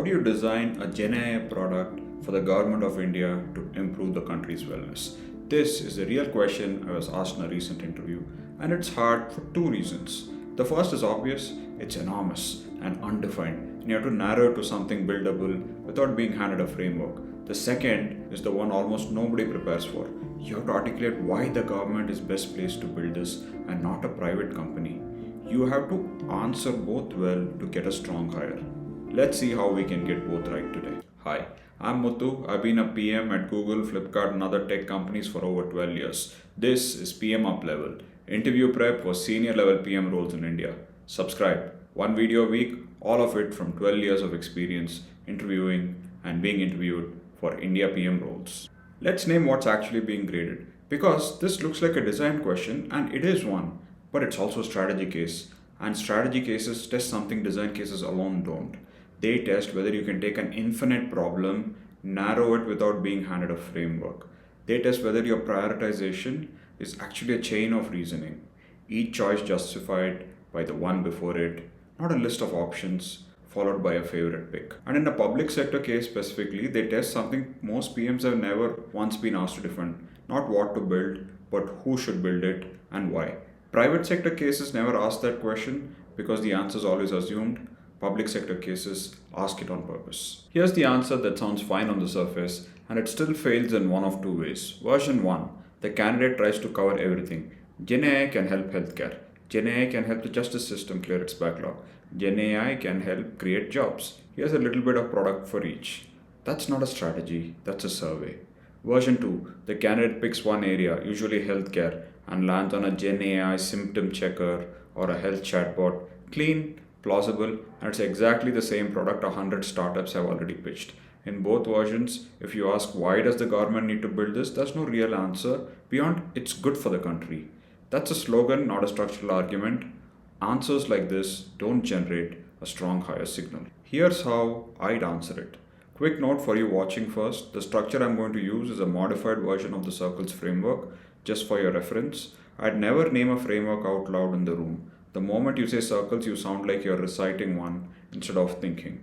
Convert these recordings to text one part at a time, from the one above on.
do you design a GenAI product for the government of India to improve the country's wellness? This is a real question I was asked in a recent interview, and it's hard for two reasons. The first is obvious, it's enormous and undefined, and you have to narrow it to something buildable without being handed a framework. The second is the one almost nobody prepares for. You have to articulate why the government is best placed to build this and not a private company. You have to answer both well to get a strong hire. Let's see how we can get both right today. Hi, I'm Muthu. I've been a PM at Google, Flipkart, and other tech companies for over 12 years. This is PM Up Level, interview prep for senior level PM roles in India. Subscribe. One video a week, all of it from 12 years of experience interviewing and being interviewed for India PM roles. Let's name what's actually being graded, because this looks like a design question and it is one, but it's also a strategy case. And strategy cases test something design cases alone don't. They test whether you can take an infinite problem, narrow it without being handed a framework. They test whether your prioritization is actually a chain of reasoning, each choice justified by the one before it, not a list of options followed by a favorite pick. And in a public sector case specifically, they test something most PMs have never once been asked to defend, not what to build, but who should build it and why. Private sector cases never ask that question because the answer is always assumed. Public sector cases ask it on purpose. Here's the answer that sounds fine on the surface, and it still fails in one of two ways. Version 1, the candidate tries to cover everything. GenAI can help healthcare. GenAI can help the justice system clear its backlog. GenAI can help create jobs. Here's a little bit of product for each. That's not a strategy, that's a survey. Version 2, the candidate picks one area, usually healthcare, and lands on a GenAI symptom checker or a health chatbot. Clean, plausible, and it's exactly the same product 100 startups have already pitched. In both versions, if you ask why does the government need to build this, there's no real answer beyond it's good for the country. That's a slogan, not a structural argument. Answers like this don't generate a strong higher signal. Here's how I'd answer it. Quick note for you watching first, the structure I'm going to use is a modified version of the circles framework, just for your reference. I'd never name a framework out loud in the room. The moment you say circles, you sound like you're reciting one instead of thinking.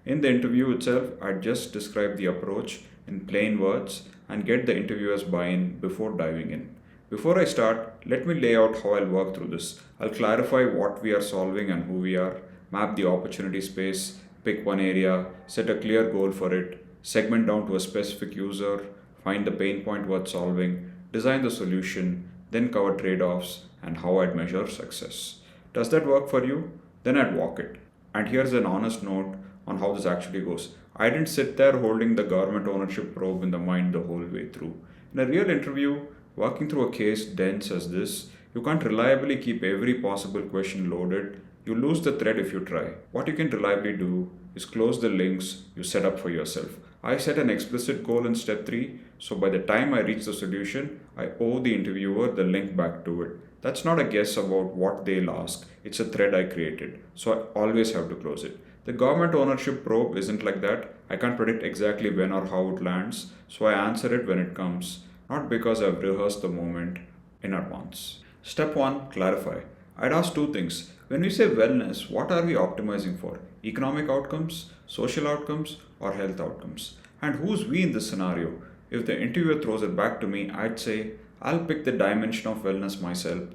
In the interview itself, I'd just describe the approach in plain words and get the interviewer's buy-in before diving in. Before I start, let me lay out how I'll work through this. I'll clarify what we are solving and who we are, map the opportunity space, pick one area, set a clear goal for it, segment down to a specific user, find the pain point worth solving, design the solution, then cover trade-offs and how I'd measure success. Does that work for you? Then I'd walk it. And here's an honest note on how this actually goes. I didn't sit there holding the government ownership probe in the mind the whole way through. In a real interview, working through a case dense as this, you can't reliably keep every possible question loaded. You lose the thread if you try. What you can reliably do is close the links you set up for yourself. I set an explicit goal in step 3, so by the time I reach the solution, I owe the interviewer the link back to it. That's not a guess about what they'll ask, it's a thread I created, so I always have to close it. The government ownership probe isn't like that. I can't predict exactly when or how it lands, so I answer it when it comes, not because I've rehearsed the moment in advance. Step 1, clarify. I'd ask two things. When we say wellness, what are we optimizing for? Economic outcomes, social outcomes, or health outcomes? And who's we in this scenario? If the interviewer throws it back to me, I'd say, I'll pick the dimension of wellness myself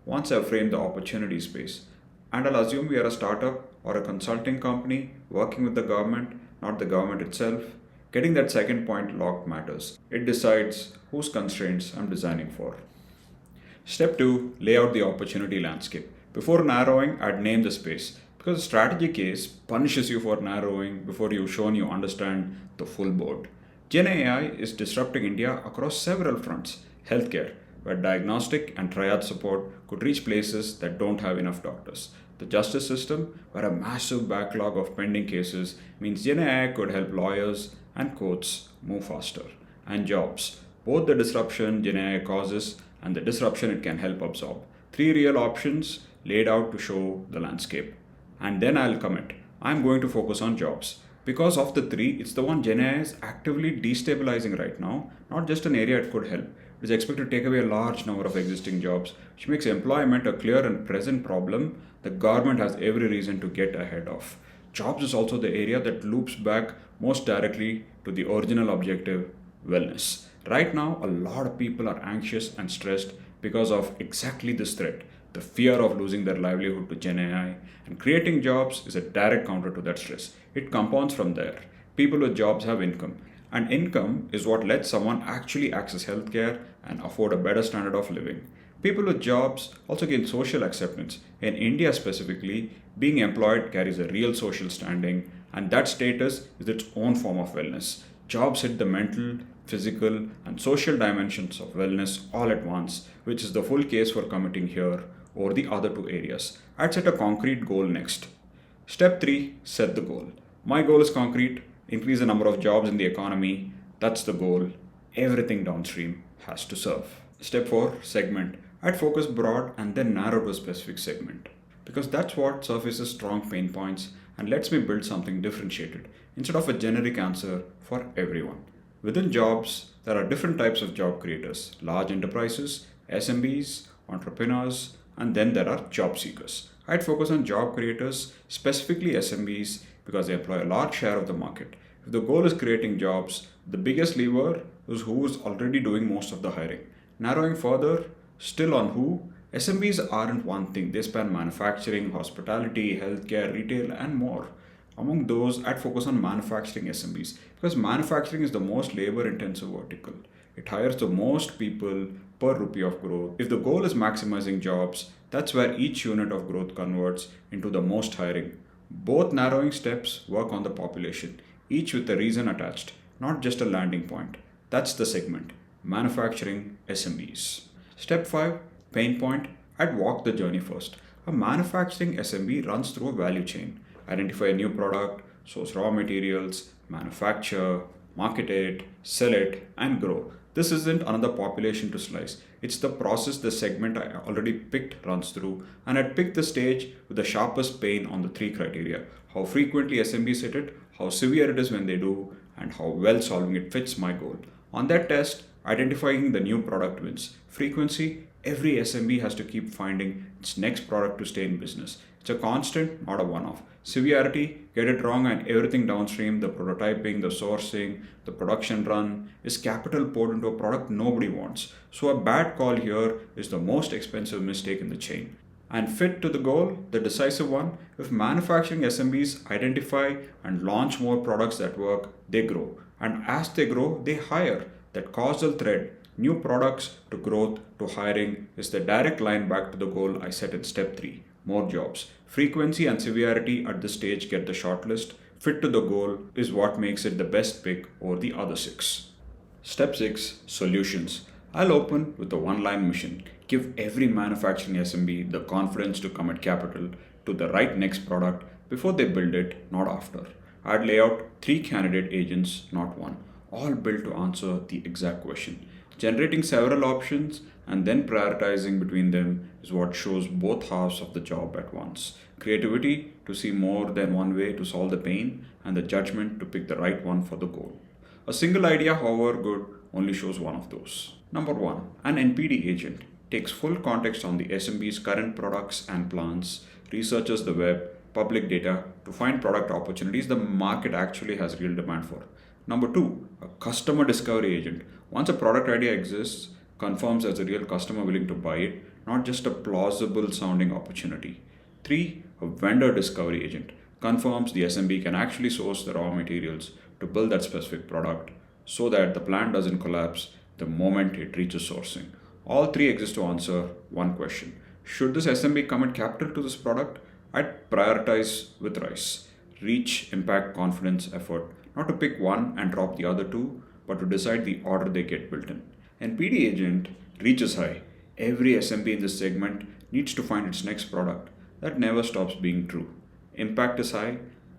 once I've framed the opportunity space. And I'll assume we are a startup or a consulting company working with the government, not the government itself. Getting that second point locked matters. It decides whose constraints I'm designing for. Step 2, lay out the opportunity landscape. Before narrowing, I'd name the space, because a strategy case punishes you for narrowing before you've shown you understand the full board. GenAI is disrupting India across several fronts. Healthcare, where diagnostic and triage support could reach places that don't have enough doctors. The justice system, where a massive backlog of pending cases means GenAI could help lawyers and courts move faster. And jobs, both the disruption GenAI causes and the disruption it can help absorb. 3 real options laid out to show the landscape. And then I'll commit. I'm going to focus on jobs. Because of the 3, it's the one GenAI is actively destabilizing right now, not just an area it could help. It is expected to take away a large number of existing jobs, which makes employment a clear and present problem the government has every reason to get ahead of. jobs is also the area that loops back most directly to the original objective, wellness. Right now, a lot of people are anxious and stressed because of exactly this threat, the fear of losing their livelihood to Gen AI, and creating jobs is a direct counter to that stress. It compounds from there. People with jobs have income, and income is what lets someone actually access healthcare and afford a better standard of living. People with jobs also gain social acceptance. In India specifically, being employed carries a real social standing, and that status is its own form of wellness. Jobs hit the mental, physical, and social dimensions of wellness all at once, which is the full case for committing here over the other two areas. I'd set a concrete goal next. Step 3, set the goal. My goal is concrete, increase the number of jobs in the economy. That's the goal. Everything downstream has to serve. Step 4, segment. I'd focus broad and then narrow to a specific segment because that's what surfaces strong pain points and lets me build something differentiated instead of a generic answer for everyone. Within jobs, there are different types of job creators: large enterprises, SMBs, entrepreneurs, and then there are job seekers. I'd focus on job creators, specifically SMBs, because they employ a large share of the market. If the goal is creating jobs, the biggest lever is who is already doing most of the hiring. Narrowing further, still on who, SMBs aren't one thing. They span manufacturing, hospitality, healthcare, retail, and more. Among those, I'd focus on manufacturing SMBs because manufacturing is the most labor intensive vertical. It hires the most people per rupee of growth. If the goal is maximizing jobs, that's where each unit of growth converts into the most hiring. Both narrowing steps work on the population, each with a reason attached, not just a landing point. That's the segment: manufacturing SMBs. Step 5, pain point. I'd walk the journey first. A manufacturing SMB runs through a value chain. Identify a new product, source raw materials, manufacture, market it, sell it, and grow. This isn't another population to slice. It's the process the segment I already picked runs through, and I'd pick the stage with the sharpest pain on the three criteria: how frequently SMBs hit it, how severe it is when they do, and how well solving it fits my goal. On that test, identifying the new product wins. Frequency, every SMB has to keep finding its next product to stay in business. It's a constant, not a one off. Severity, get it wrong and everything downstream, the prototyping, the sourcing, the production run, is capital poured into a product nobody wants. So a bad call here is the most expensive mistake in the chain. And fit to the goal, the decisive one: if manufacturing SMBs identify and launch more products that work, they grow. And as they grow, they hire. That causal thread, new products to growth to hiring, is the direct line back to the goal I set in step 3: more jobs. Frequency and severity at this stage get the shortlist. Fit to the goal is what makes it the best pick over the other 6. Step 6, solutions. I'll open with the one line mission: give every manufacturing SMB the confidence to commit capital to the right next product before they build it, not after. I'd lay out 3 candidate agents, not one, all built to answer the exact question. Generating several options and then prioritizing between them is what shows both halves of the job at once. Creativity to see more than one way to solve the pain, and the judgment to pick the right one for the goal. A single idea, however good, only shows one of those. Number 1, an NPD agent takes full context on the SMB's current products and plans, researches the web, public data to find product opportunities the market actually has real demand for. Number 2, a customer discovery agent. Once a product idea exists, confirms as a real customer willing to buy it, not just a plausible sounding opportunity. 3, a vendor discovery agent. Confirms the SMB can actually source the raw materials to build that specific product so that the plant doesn't collapse the moment it reaches sourcing. All 3 exist to answer one question: should this SMB commit capital to this product? I'd prioritize with RICE: reach, impact, confidence, effort. Not to pick one and drop the other 2, but to decide the order they get built in. NPD agent, reach is high. Every SMB in this segment needs to find its next product. That never stops being true. Impact is high,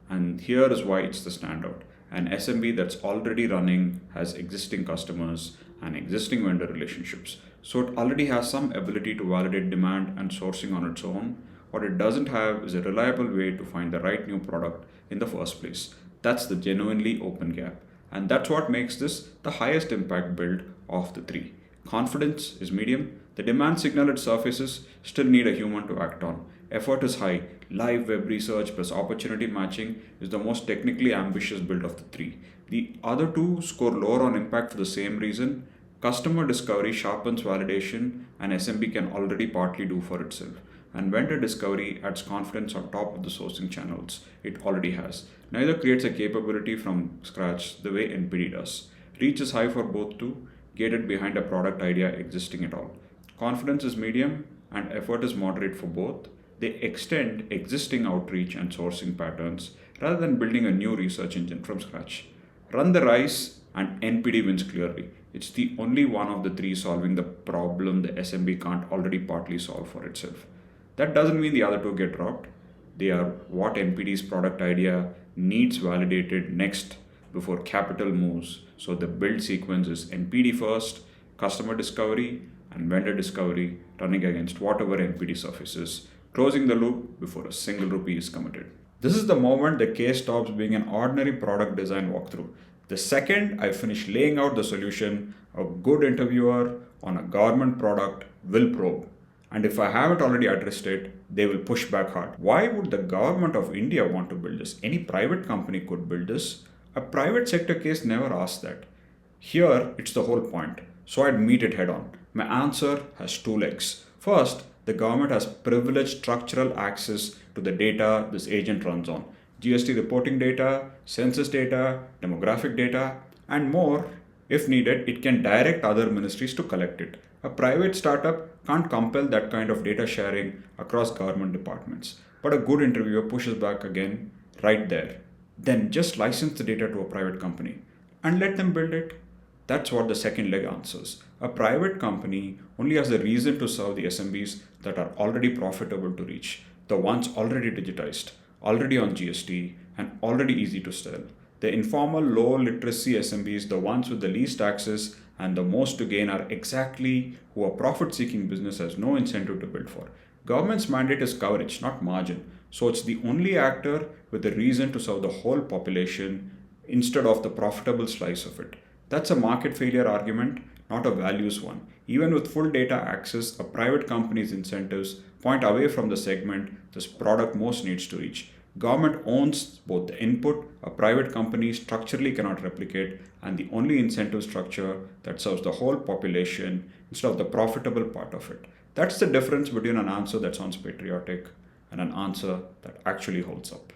and here is why it's the standout. An SMB that's already running has existing customers and existing vendor relationships. So it already has some ability to validate demand and sourcing on its own. What it doesn't have is a reliable way to find the right new product in the first place. That's the genuinely open gap. And that's what makes this the highest impact build of the 3. Confidence is medium. The demand signal it surfaces still need a human to act on. effort is high. Live web research plus opportunity matching is the most technically ambitious build of the three. The other two score lower on impact for the same reason. Customer discovery sharpens validation, and SMB can already partly do for itself. And vendor discovery adds confidence on top of the sourcing channels it already has. Neither creates a capability from scratch the way NPD does. Reach is high for both two, gated behind a product idea existing at all. Confidence is medium, and effort is moderate for both. They extend existing outreach and sourcing patterns rather than building a new research engine from scratch. Run the rice, and NPD wins clearly. It's the only one of the three solving the problem the SMB can't already partly solve for itself. That doesn't mean the other two get dropped. They are what NPD's product idea needs validated next before capital moves. So the build sequence is NPD first, customer discovery, and vendor discovery running against whatever NPD surfaces, closing the loop before a single rupee is committed. This is the moment the case stops being an ordinary product design walkthrough. The second I finish laying out the solution, a good interviewer on a government product will probe. And if I haven't already addressed it, they will push back hard. Why would the government of India want to build this? Any private company could build this. A private sector case never asks that. Here, it's the whole point. So I'd meet it head on. My answer has two legs. First, the government has privileged structural access to the data this agent runs on. GST reporting data, census data, demographic data, and more. If needed, it can direct other ministries to collect it. A private startup can't compel that kind of data sharing across government departments. But a good interviewer pushes back again right there. Then just license the data to a private company and let them build it. That's what the second leg answers. A private company only has a reason to serve the SMBs that are already profitable to reach, the ones already digitized, already on GST, and already easy to sell. The informal low literacy SMBs, the ones with the least access and the most to gain, are exactly who a profit seeking business has no incentive to build for. Government's mandate is coverage, not margin. So it's the only actor with a reason to serve the whole population instead of the profitable slice of it. That's a market failure argument, not a values one. Even with full data access, a private company's incentives point away from the segment this product most needs to reach. Government owns both the input a private company structurally cannot replicate and the only incentive structure that serves the whole population instead of the profitable part of it. That's the difference between an answer that sounds patriotic and an answer that actually holds up.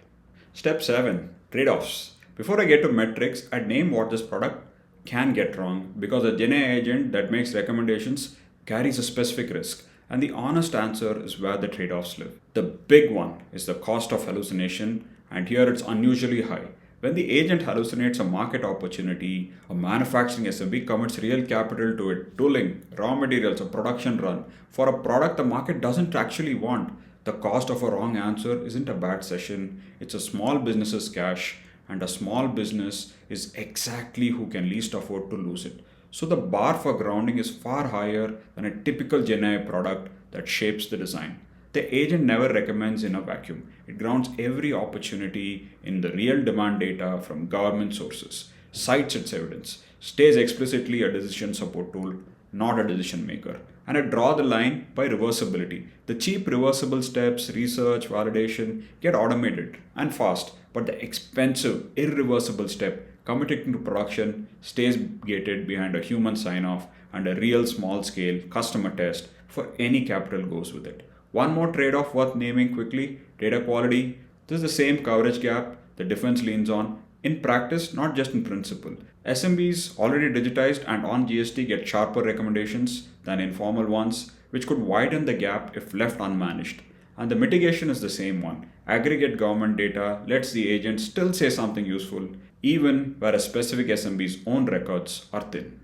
Step 7, trade-offs. Before I get to metrics, I'd name what this product can get wrong because a GenAI agent that makes recommendations carries a specific risk. And the honest answer is where the trade offs live. The big one is the cost of hallucination, and here it's unusually high. When the agent hallucinates a market opportunity, a manufacturing SMB commits real capital to it, tooling, raw materials, a production run for a product the market doesn't actually want. The cost of a wrong answer isn't a bad session, it's a small business's cash, and a small business is exactly who can least afford to lose it. So the bar for grounding is far higher than a typical GenAI product that shapes the design. The agent never recommends in a vacuum. It grounds every opportunity in the real demand data from government sources, cites its evidence, stays explicitly a decision support tool, not a decision maker. And I draw the line by reversibility. The cheap reversible steps, research, validation get automated and fast, but the expensive, irreversible step, committing to production, stays gated behind a human sign off and a real small scale customer test for any capital goes with it. One more trade off worth naming quickly, data quality. This is the same coverage gap the defense leans on in practice, not just in principle. SMBs already digitized and on GST get sharper recommendations than informal ones, which could widen the gap if left unmanaged. And the mitigation is the same one. Aggregate government data lets the agent still say something useful, even where a specific SMB's own records are thin.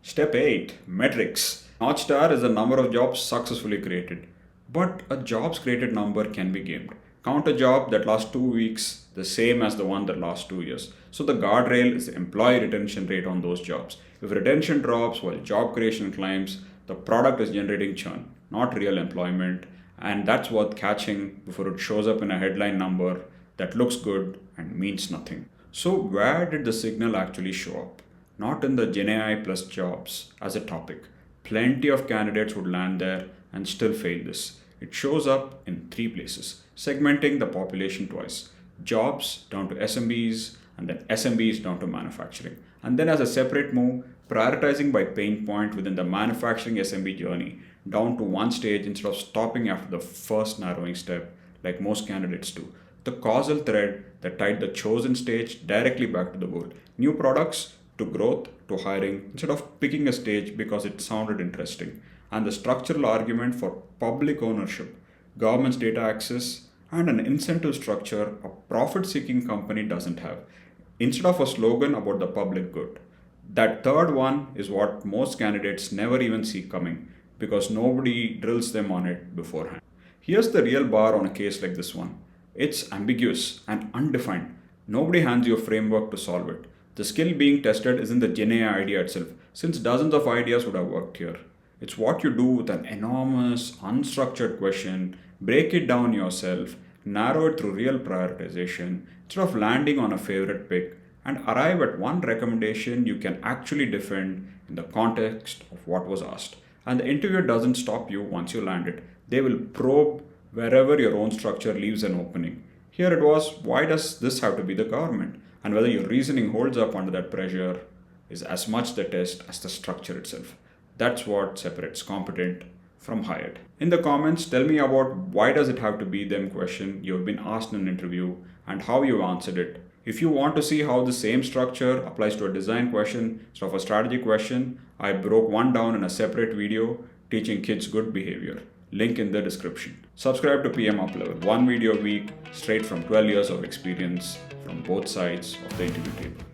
Step 8, metrics. North Star is the number of jobs successfully created. But a jobs created number can be gamed. Count a job that lasts 2 weeks, the same as the one that lasts 2 years. So the guardrail is the employee retention rate on those jobs. If retention drops while job creation climbs, the product is generating churn, not real employment. And that's worth catching before it shows up in a headline number that looks good and means nothing. So where did the signal actually show up? Not in the GenAI plus jobs as a topic. Plenty of candidates would land there and still fail this. It shows up in three places: segmenting the population twice, jobs down to SMBs, and then SMBs down to manufacturing. And then, as a separate move, prioritizing by pain point within the manufacturing SMB journey down to one stage instead of stopping after the first narrowing step, like most candidates do. The causal thread that tied the chosen stage directly back to the goal: new products to growth to hiring, instead of picking a stage because it sounded interesting. And the structural argument for public ownership, government's data access, and an incentive structure a profit seeking company doesn't have, instead of a slogan about the public good. That third one is what most candidates never even see coming because nobody drills them on it beforehand. Here's the real bar on a case like this one: it's ambiguous and undefined. Nobody hands you a framework to solve it. The skill being tested isn't the GenAI idea itself, since dozens of ideas would have worked here. It's what you do with an enormous, unstructured question, break it down yourself, narrow it through real prioritization, instead of landing on a favorite pick, and arrive at one recommendation you can actually defend in the context of what was asked. And the interviewer doesn't stop you once you land it. They will probe wherever your own structure leaves an opening. Here it was: why does this have to be the government? And whether your reasoning holds up under that pressure is as much the test as the structure itself. That's what separates competent from hired. In the comments, tell me about why does it have to be them question you've been asked in an interview and how you answered it. If you want to see how the same structure applies to a design question instead of a strategy question, I broke one down in a separate video teaching kids good behavior. Link in the description. Subscribe to PM Up Level, one video a week straight from 12 years of experience from both sides of the interview table.